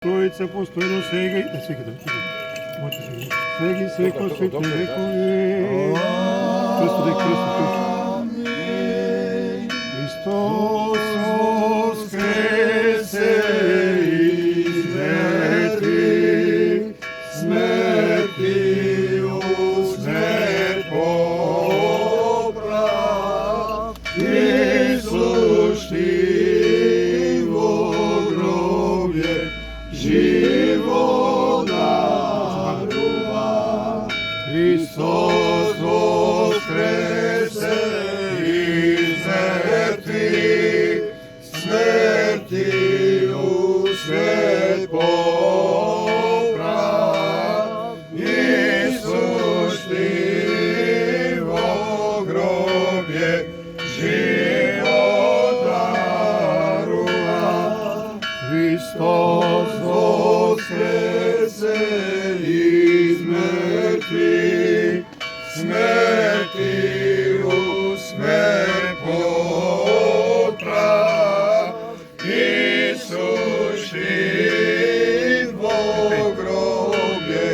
Троица постојано сега и сега сега и секој свети векови. Христос воскресе из мертвих, смертью смерть поправ, Исус ти во гробе живот дарува. Христос воскресе из мертвих, смертью смерть поправ, Исус ти во гробе живот дарува. Христос воскресе из мертвих, смертью смерть поправ, Исус ти во гробе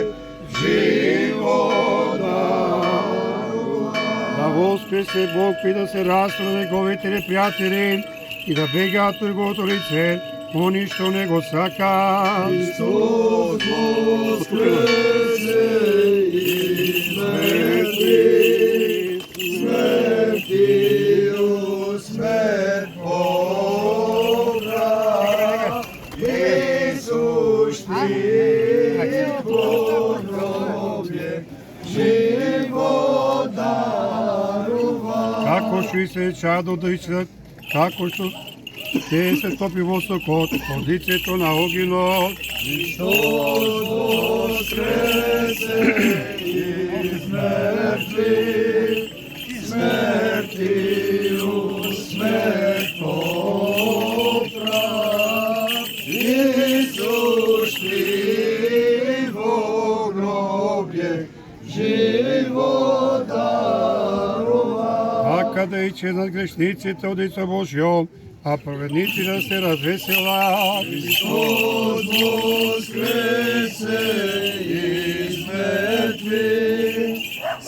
живот дарува. Да воскресе Бог и да се растрат неговите непријатели и да бегаат неговото лице они што не го сака. Христос воскресе из мертвих, смертью смерть поправ, Исус ти во гробе живот дарува. Како што и се чадо да ичат, како што те се топи во сокот, од лицето на огинот. Христос воскресе из мертвих, смертью смерть поправ, Исус ти во гробе живот дарува. Така да ичезнат грешниците од лице Божјо, а праведници да се развеселат. Христос воскресе из мертвих,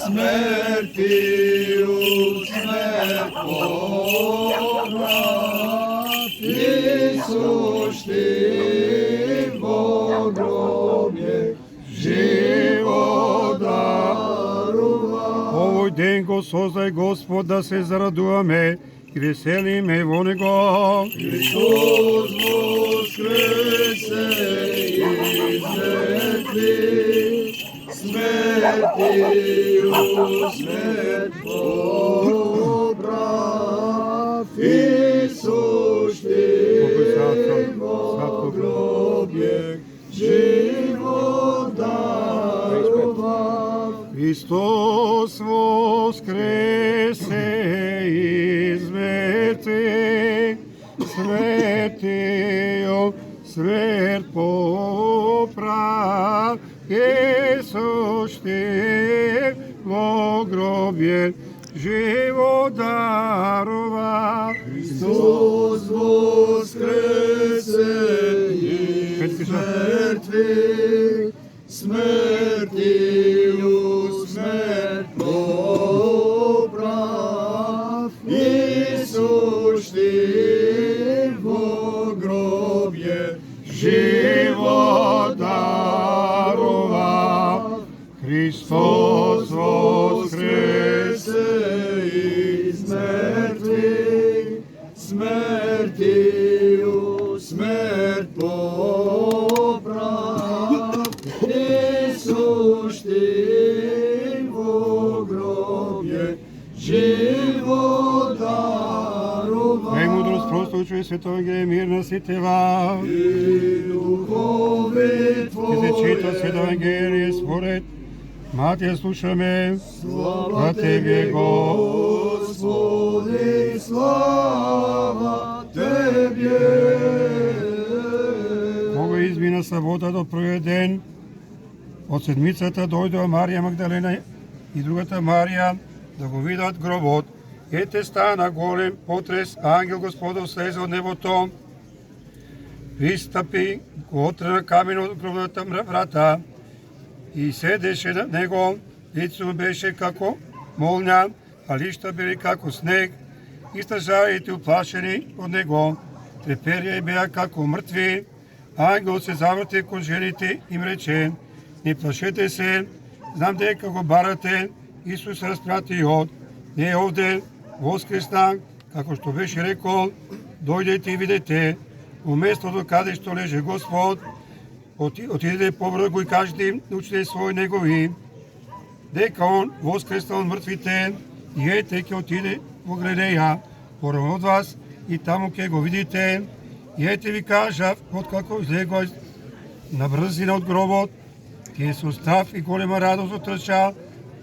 смертью смерть поправ, Исус ти во гробе живот дарува. Овој ден го создај Господ да се зарадуваме и веселиме во Него. Христос воскресе из мертвих, смертью смерть поправ, Исус ти во гробе живот дарува. Христос воскресе из мертвих, смертью смерть поправ, Исус ти во гробе живот дарува. Христос воскресе из мертвих, смертью смерть поправ, Исус ти во гробе живот дарува. Христос воскресе из мертвих, смертью смерть поправ, Исус ти во гробе живот дарува. Најмудрост просто чуе свето Евангелие, мир на сите вас. И духове Ке се чита свето Евангелие според Матија, слушаме. Слава Тебе, Господи, слава Тебе. Кога измина саботата од првиот ден од седмицата, дојдоа Марија Магдалена и другата Марија да го видат гробот. Ете стана голем потрес, ангел Господов слезе од небото пристапи го отрна камено од гробната врата и седеше на него, лицето беше како молња, а лишта били како снег, и стражарите уплашени од него, треперија и беа како мртви. Ангел се заврте кон жените им рече: не плашете се, знам дека го барате Исус распрати од, не е овде, воскресна, како што беше рекол, дојдете и видете, во местото каде што леже Господ, отидете побрзо и кажете им учите свој негови, дека он воскресна од мртвите, и ете ќе отиде во Галилеја, порано од вас, и таму ќе го видите. И ете ви кажав, откако излегува на брзина од гробот, ќе со став и голема радост отрча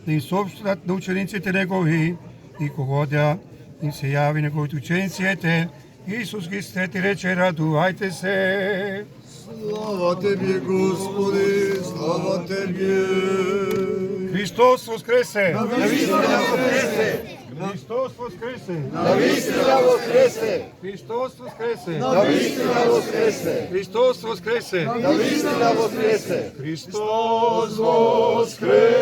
да им соопштат на учениците негови, и кога одеа им се јави неговите ученици, ете, Исус ги срети рече: радувајте се. Слава Тебе, Господи, слава Тебе. Христос воскресе! Навистина воскресе! Христос воскресе! Навистина воскресе! Христос воскресе! Навистина воскресе! Христос воскресе! Навистина воскресе! Христос воскресе!